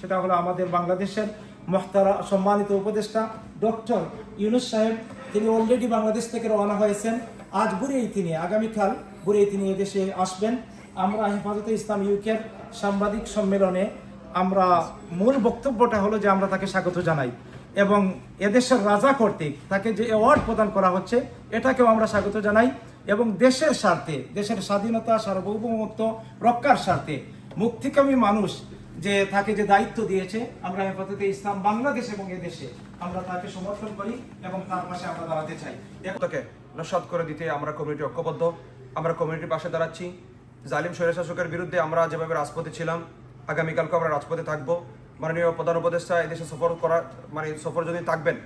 সেটা হলো আমাদের বাংলাদেশের মহতারা সম্মানিত উপদেষ্টা ডক্টর ইউনূস সাহেব। তিনি অলরেডি বাংলাদেশ থেকে রওনা হয়েছেন। আজ ভোরেই তিনি, আগামীকাল ভোরেই তিনি এদেশে আসবেন। আমরা হেফাজতে ইসলাম ইউকের সাংবাদিক সম্মেলনে আমরা মূল বক্তব্যটা হলো যে আমরা তাকে স্বাগত জানাই এবং এদেশের রাজা কর্তৃক তাকে যে অ্যাওয়ার্ড প্রদান করা হচ্ছে এটাকেও আমরা স্বাগত জানাই এবং দেশের স্বার্থে, দেশের স্বাধীনতা সার্বভৌমত্ব রক্ষার স্বার্থে মুক্তিকামী মানুষ যে তাকে যে দায়িত্ব দিয়েছে, আমরা হেফাজতে ইসলাম বাংলাদেশ এবং এদেশে আমরা তাকে সমর্থন করি এবং তার পাশে আমরা দাঁড়াতে চাই। তাকে নস্যাৎ করে দিতে আমরা কমিউনিটি ঐক্যবদ্ধ, আমরা কমিউনিটির পাশে দাঁড়াচ্ছি। জালিম স্বৈরশাসকের বিরুদ্ধে আমরা যেভাবে রাজপথে ছিলাম, আগামীকালকে আমরা রাজপথে থাকবো। মাননীয় প্রধান উপদেষ্টা এদেশে সফর করা সফর যদি থাকবেন,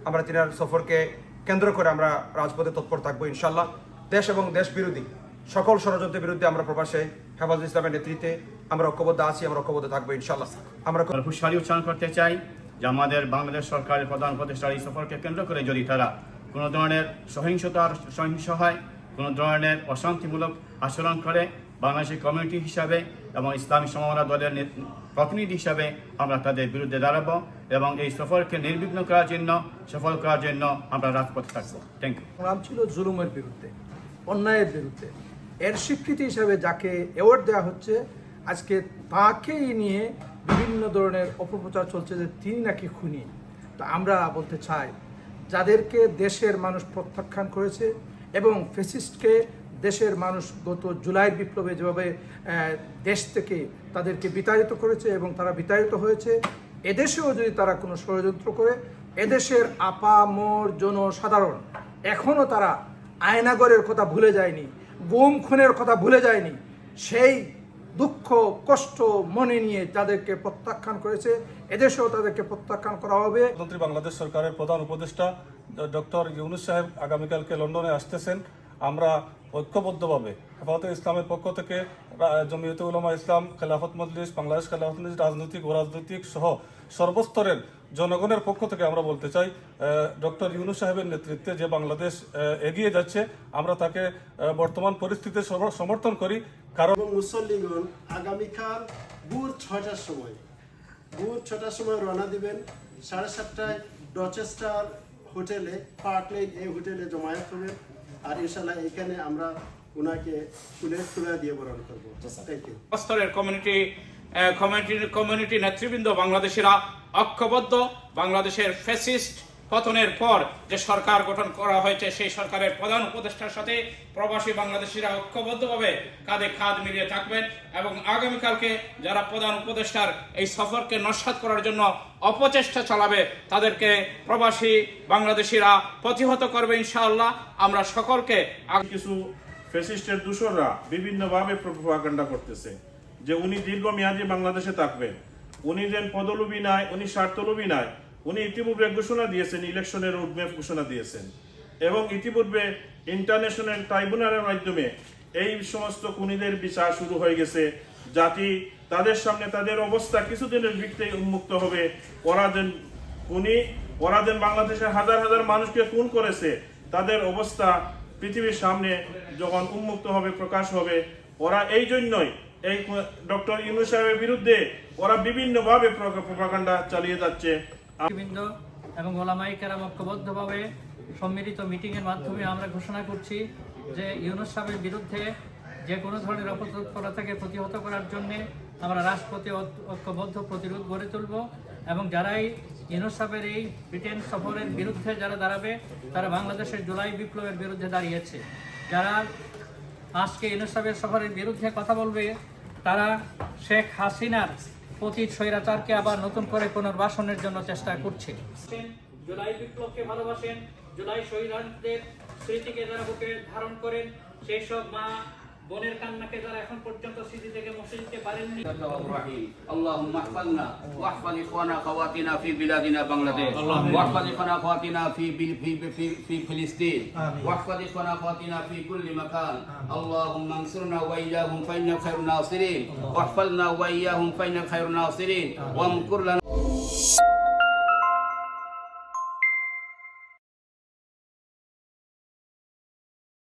আমরা তিনার সফরকে কেন্দ্র করে আমরা রাজপথে তৎপর থাকবো ইনশাল্লাহ। দেশ এবং দেশ বিরোধী সকল ষড়যন্ত্রের বিরুদ্ধে আমরা প্রবাসে হেফাজত ইসলামের নেতৃত্বে আমরা ঐক্যবদ্ধ আছি, আমরা ঐক্যবদ্ধ থাকবো ইনশাল্লাহ। আমরা হুঁশিয়ারি উচ্চারণ করতে চাই যে আমাদের বাংলাদেশ সরকারের প্রধান উপদেষ্টার এই সফরকে কেন্দ্র করে যদি তারা কোনো ধরনের সহিংস হয়, কোনো ধরনের অশান্তিমূলক আচরণ করে, বাংলাদেশের কমিউনিটি হিসাবে এবং ইসলামী সমমনা দলের প্রতিনিধি হিসাবে আমরা তাদের বিরুদ্ধে দাঁড়াবো এবং এই সফরকে নির্বিঘ্ন করার জন্য, সফল করার জন্য আমরা রাজপথে থাকবো। Thank you. সংগ্রাম ছিল জুলুমের বিরুদ্ধে, অন্যায়ের বিরুদ্ধে। এর স্বীকৃতি হিসাবে যাকে অ্যাওয়ার্ড দেওয়া হচ্ছে, আজকে তাকেই নিয়ে বিভিন্ন ধরনের অপপ্রচার চলছে যে তিনি নাকি খুনি। তো আমরা বলতে চাই, যাদেরকে দেশের মানুষ প্রত্যাখ্যান করেছে এবং ফ্যাসিস্টকে দেশের মানুষ গত জুলাই বিপ্লবে যেভাবে দেশ থেকে তাদেরকে বিতাড়িত করেছে এবং তারা বিতাড়িত হয়েছে, এদেশেও যদি তারা কোনো ষড়যন্ত্র করে, এদেশের আপামর জনসাধারণ এখনও তারা আয়নাগরের কথা ভুলে যায়নি, গুম খুনের কথা ভুলে যায়নি। সেই দুঃখ কষ্ট মনে নিয়ে তাদেরকে প্রত্যাখ্যান করেছে, এদেশেও তাদেরকে প্রত্যাখ্যান করা হবে। বাংলাদেশ সরকারের প্রধান উপদেষ্টা ডক্টর ইউনূস সাহেব আগামীকালকে লন্ডনে আসতেছেন। আমরা ঐক্যবদ্ধভাবে হেফাজতে ইসলামের পক্ষ থেকে জমিয়তে উলামা ইসলাম, খেলাফত মজলিস, বাংলাদেশ খেলাফত মজলিস, রাজনৈতিক ও রাজনৈতিক সহ সর্বস্তরের জনগণের পক্ষ থেকে আমরা বলতে চাই, ডক্টর ইউনূস সাহেবের নেতৃত্বে যে বাংলাদেশ এগিয়ে যাচ্ছে, আমরা তাকে বর্তমান পরিস্থিতিতে সমর্থন করি। কারণ মুসল্লিগণ আগামীকাল ভোর 6টার সময় রওনা দিবেন। 7:30টায় ডচেস্টার হোটেলে, পার্ক লেন এই হোটেলে জমায়েত হবেন। আর ইনশাল্লাহ এখানে আমরা ওনাকে ফুলে দিয়ে বরণ করবো। Thank you. স্তরের কমিউনিটি নেতৃবৃন্দ বাংলাদেশিরা ঐক্যবদ্ধ। বাংলাদেশের ফ্যাসিস্ট পতনের পর যে সরকার গঠন করা হয়েছে, সেই সরকারের প্রধান উপদেষ্টার সাথে প্রবাসী বাংলাদেশিরা ঐক্যবদ্ধভাবে কাঁধে কাঁধ মিলিয়ে থাকবেন এবং আগামীকালকে যারা প্রধান উপদেষ্টার এই সফরকে নস্যাৎ করার জন্য অপচেষ্টা চালাবে, তাদেরকে প্রবাসী বাংলাদেশিরা প্রতিহত করবে ইনশাআল্লাহ। আমরা সকলকে কিছু ফ্যাসিস্টের দূষররা বিভিন্নভাবে প্রোপাগান্ডা করতেছে যে উনি দীর্ঘমেয়াদী বাংলাদেশে থাকবেন, উনি যেন পদলোভী নাই, উনি স্বার্থলোভী নাই। উনি ইতিপূর্বে ঘোষণা দিয়েছেন, ইলেকশনের রোডম্যাপ ঘোষণা দিয়েছেন এবং ইতিপূর্বে ইন্টারন্যাশনাল ট্রাইব্যুনালের মাধ্যমে এই সমস্ত খুনিদের বিচার শুরু হয়ে গেছে। জাতি তাদের সামনে তাদের অবস্থা কিছুদিনের ভিত্তিতে উন্মুক্ত হবে। ওরা যেন বাংলাদেশের হাজার হাজার মানুষকে খুন করেছে, তাদের অবস্থা পৃথিবীর সামনে যখন উন্মুক্ত হবে, প্রকাশ হবে। ওরা এই জন্যই এই ডক্টর ইউনূস সাহেবের বিরুদ্ধে ওরা বিভিন্নভাবে প্রোপাগান্ডা চালিয়ে যাচ্ছে। এবং ওলামায়ে কেরাম ঐক্যবদ্ধভাবে সম্মিলিত মিটিংয়ের মাধ্যমে আমরা ঘোষণা করছি যে ইউনূস সাহেবের বিরুদ্ধে যে কোনো ধরনের অপতৎপরতা থেকে প্রতিহত করার জন্য আমরা রাজপথে ঐক্যবদ্ধ প্রতিরোধ গড়ে তুলব এবং যারাই ইউনূস সাহেবের এই ব্রিটেন সফরের বিরুদ্ধে যারা দাঁড়াবে, তারা বাংলাদেশের জুলাই বিপ্লবের বিরুদ্ধে দাঁড়িয়েছে। যারা আজকে ইউনূস সাহেবের সফরের বিরুদ্ধে কথা বলবে, তারা শেখ হাসিনার পতিত স্বৈরাচারকে আবার নতুন করে পুনর্বাসনের জন্য চেষ্টা করছে। জুলাই বিপ্লবকে ভালোবাসেন, জুলাই শহীদদের স্মৃতিকে যারা বুকে ধারণ করেন, সেই সব মা বোনের কান্নাকে যারা এখন পর্যন্ত স্মৃতি থেকে মুছে দিতে পারেননি। اللهم احفظنا واحفظ اخوانا اخواتنا في بلادنا بنغلاديش، واحفظ اخوانا اخواتنا في فلسطين، واحفظ اخوانا اخواتنا في كل مكان. اللهم انصرنا واياهم فإنك خير الناصرين، واحفظنا واياهم فإنك خير الناصرين، وامكر لنا